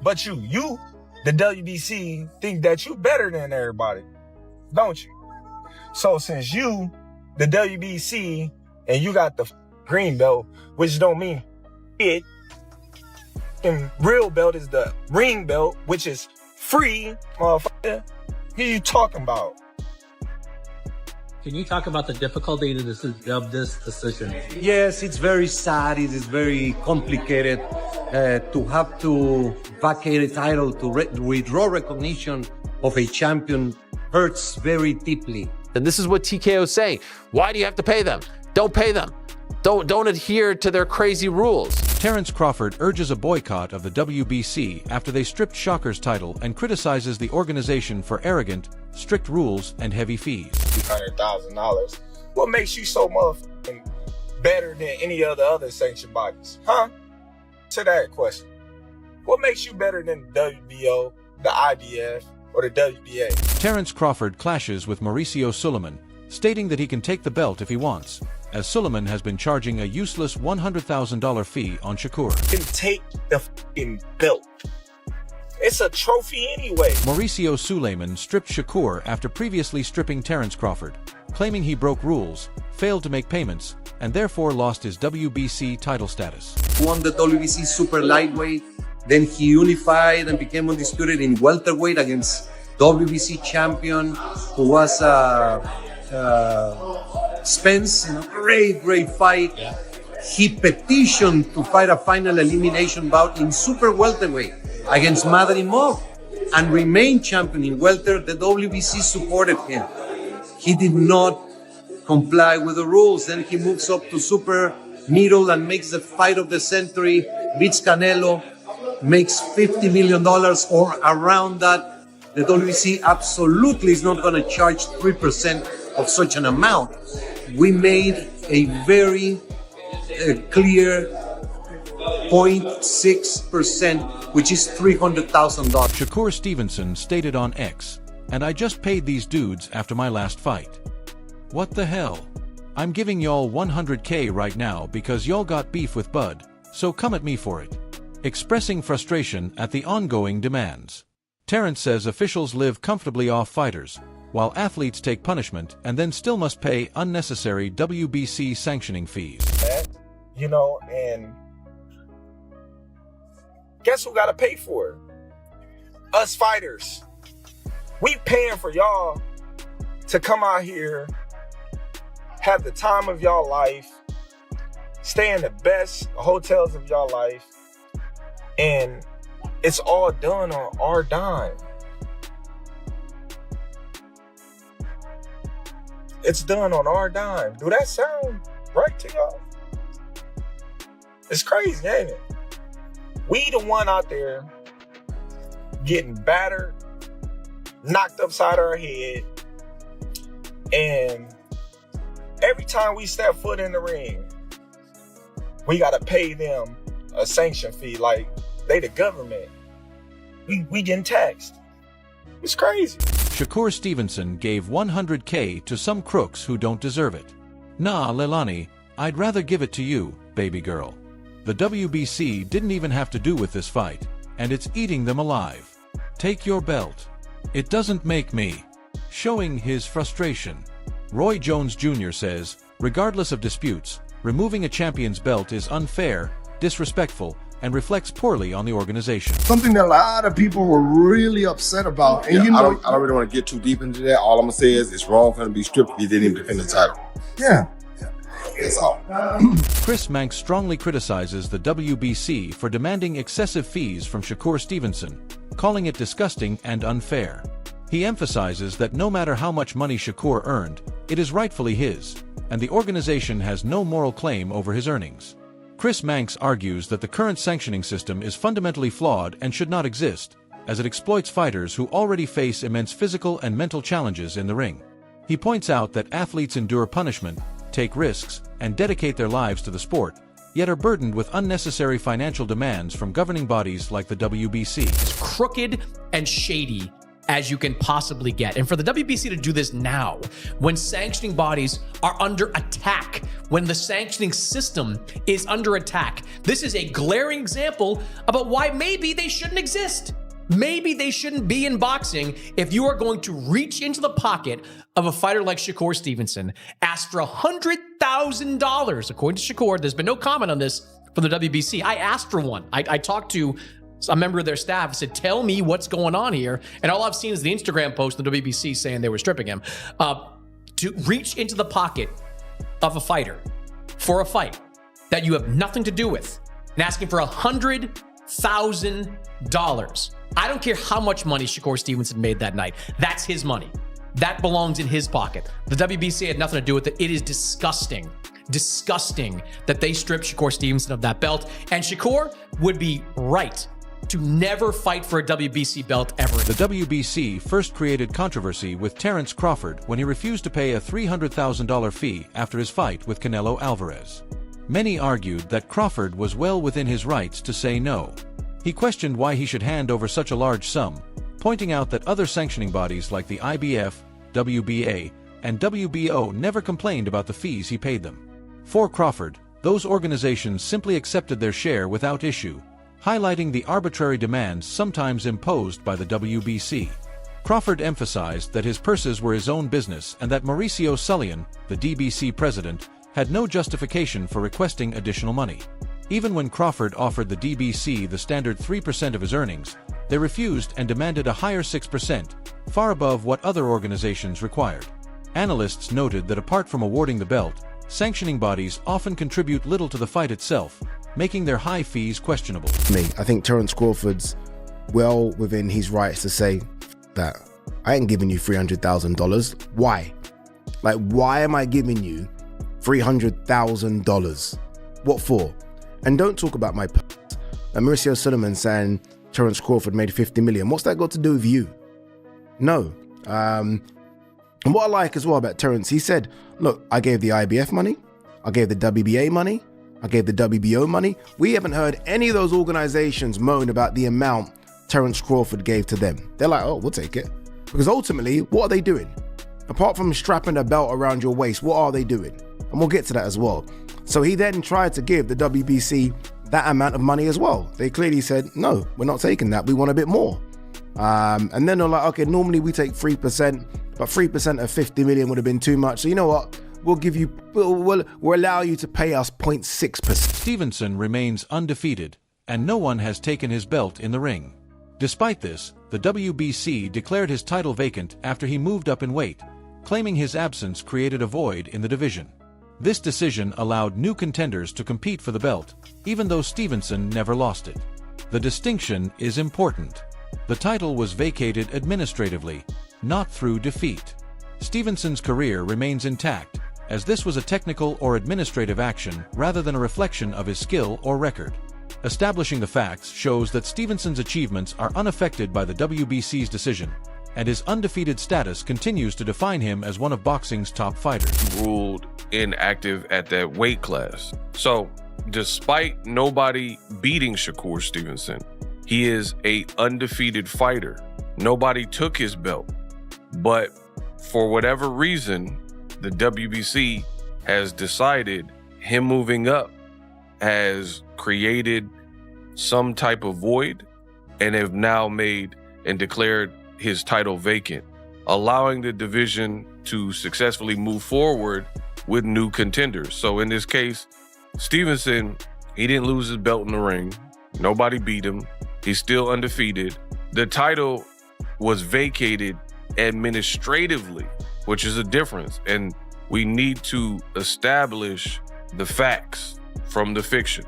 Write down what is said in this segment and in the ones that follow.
But you, the WBC, think that you better than everybody, don't you? So since you, the WBC, and you got the green belt, which don't mean it, and real belt is the ring belt, which is free, motherfucker. What are you talking about? Can you talk about the difficulty of this decision? Yes, it's very sad. It is very complicated to have to vacate a title, to withdraw recognition of a champion hurts very deeply. And this is what TKO is saying. Why do you have to pay them? Don't pay them. Don't adhere to their crazy rules. Terence Crawford urges a boycott of the WBC after they stripped Shakur's title and criticizes the organization for arrogant, strict rules and heavy fees. $100,000. What makes you so motherfucking better than any of the other sanctioned bodies? Huh? To that question. What makes you better than the WBO, the IDF, or the WBA? Terence Crawford clashes with Mauricio Suleiman, stating that he can take the belt if he wants, as Suleiman has been charging a useless $100,000 fee on Shakur. Can take the fucking belt. It's a trophy anyway. Mauricio Suleiman stripped Shakur after previously stripping Terence Crawford, claiming he broke rules, failed to make payments, and therefore lost his WBC title status. Won the WBC super lightweight, then he unified and became undisputed in welterweight against WBC champion, who was Spence, great fight. Yeah. He petitioned to fight a final elimination bout in super welterweight against Madrimov and remained champion in welter. The WBC supported him. He did not comply with the rules. Then he moves up to super middle and makes the fight of the century, beats Canelo, makes $50 million or around that. The WBC absolutely is not going to charge 3% of such an amount. We made a very clear 0.6%, which is $300,000. Shakur Stevenson stated on X, "And I just paid these dudes after my last fight. What the hell? I'm giving y'all $100K right now because y'all got beef with Bud, so come at me for it." Expressing frustration at the ongoing demands. Terence says officials live comfortably off fighters, while athletes take punishment and then still must pay unnecessary WBC sanctioning fees. And guess who got to pay for it? Us fighters. We paying for y'all to come out here, have the time of y'all life, stay in the best hotels of y'all life, and it's all done on our dime. It's done on our dime. Do that sound right to y'all? It's crazy, ain't it? We the one out there getting battered, knocked upside our head, and every time we step foot in the ring, we gotta pay them a sanction fee like they the government. We getting taxed. It's crazy. Shakur Stevenson gave $100K to some crooks who don't deserve it. Nah, Leilani, I'd rather give it to you, baby girl. The WBC didn't even have to do with this fight, and it's eating them alive. Take your belt. It doesn't make me. Showing his frustration. Roy Jones Jr. says, regardless of disputes, removing a champion's belt is unfair, disrespectful, and reflects poorly on the organization. Something that a lot of people were really upset about. And I don't really want to get too deep into that. All I'm gonna say is it's wrong for him to be stripped if he didn't even defend the title. Yeah. That's all. Chris Manx strongly criticizes the WBC for demanding excessive fees from Shakur Stevenson, calling it disgusting and unfair. He emphasizes that no matter how much money Shakur earned, it is rightfully his, and the organization has no moral claim over his earnings. Chris Manx argues that the current sanctioning system is fundamentally flawed and should not exist, as it exploits fighters who already face immense physical and mental challenges in the ring. He points out that athletes endure punishment, take risks, and dedicate their lives to the sport, yet are burdened with unnecessary financial demands from governing bodies like the WBC. It's crooked and shady as you can possibly get. And for the WBC to do this now, when sanctioning bodies are under attack, when the sanctioning system is under attack, this is a glaring example about why maybe they shouldn't exist. Maybe they shouldn't be in boxing if you are going to reach into the pocket of a fighter like Shakur Stevenson, ask for $100,000. According to Shakur, there's been no comment on this from the WBC. I asked for one. I talked to a member of their staff and said, tell me what's going on here. And all I've seen is the Instagram post of the WBC saying they were stripping him. To reach into the pocket of a fighter for a fight that you have nothing to do with and asking for $100,000. I don't care how much money Shakur Stevenson made that night. That's his money. That belongs in his pocket. The WBC had nothing to do with it. It is disgusting. Disgusting that they stripped Shakur Stevenson of that belt. And Shakur would be right to never fight for a WBC belt ever. The WBC first created controversy with Terence Crawford when he refused to pay a $300,000 fee after his fight with Canelo Alvarez. Many argued that Crawford was well within his rights to say no. He questioned why he should hand over such a large sum, pointing out that other sanctioning bodies like the IBF, WBA, and WBO never complained about the fees he paid them. For Crawford, those organizations simply accepted their share without issue, highlighting the arbitrary demands sometimes imposed by the WBC. Crawford emphasized that his purses were his own business and that Mauricio Sullivan, the DBC president, had no justification for requesting additional money. Even when Crawford offered the DBC the standard 3% of his earnings, they refused and demanded a higher 6%, far above what other organizations required. Analysts noted that apart from awarding the belt, sanctioning bodies often contribute little to the fight itself, making their high fees questionable. I think Terence Crawford's well within his rights to say that I ain't giving you $300,000. Why? Like, why am I giving you $300,000? What for? And don't talk about my purse. Mauricio Sullivan saying Terence Crawford made $50 million. What's that got to do with you? No. And what I like as well about Terence, he said, look, I gave the IBF money, I gave the WBA money, I gave the WBO money. We haven't heard any of those organizations moan about the amount Terence Crawford gave to them. They're like, oh, we'll take it. Because ultimately, what are they doing? Apart from strapping a belt around your waist, what are they doing? And we'll get to that as well. So he then tried to give the WBC that amount of money as well. They clearly said, no, we're not taking that. We want a bit more. And then they're like, okay, normally we take 3%, but 3% of 50 million would have been too much. So you know what? We'll give you, we'll allow you to pay us 0.6%. Stevenson remains undefeated, and no one has taken his belt in the ring. Despite this, the WBC declared his title vacant after he moved up in weight, claiming his absence created a void in the division. This decision allowed new contenders to compete for the belt, even though Stevenson never lost it. The distinction is important. The title was vacated administratively, not through defeat. Stevenson's career remains intact, as this was a technical or administrative action rather than a reflection of his skill or record. Establishing the facts shows that Stevenson's achievements are unaffected by the WBC's decision, and his undefeated status continues to define him as one of boxing's top fighters. Ruled inactive at that weight class. So, despite nobody beating Shakur Stevenson, he is an undefeated fighter. Nobody took his belt. But for whatever reason, the WBC has decided him moving up has created some type of void and have now made and declared his title vacant, allowing the division to successfully move forward with new contenders. So in this case, Stevenson, he didn't lose his belt in the ring. Nobody beat him. He's still undefeated. The title was vacated administratively, which is a difference. And we need to establish the facts from the fiction.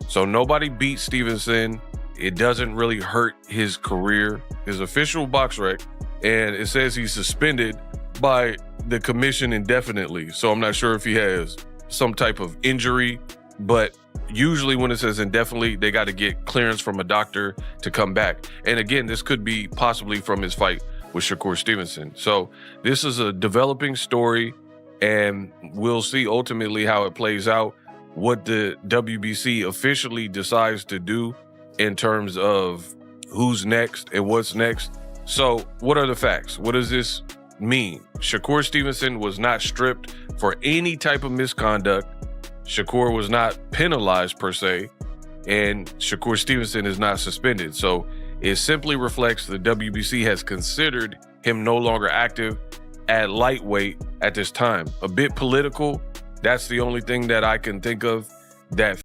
So nobody beat Stevenson. It doesn't really hurt his career, his official box rec, and it says he's suspended by the commission indefinitely. So I'm not sure if he has some type of injury, but usually when it says indefinitely, they got to get clearance from a doctor to come back. And again, this could be possibly from his fight with Shakur Stevenson. So this is a developing story, and we'll see ultimately how it plays out, what the WBC officially decides to do in terms of who's next and what's next. So what are the facts? What does this mean? Shakur Stevenson was not stripped for any type of misconduct. Shakur was not penalized per se, and Shakur Stevenson is not suspended. So it simply reflects the WBC has considered him no longer active at lightweight at this time. A bit political. That's the only thing that I can think of that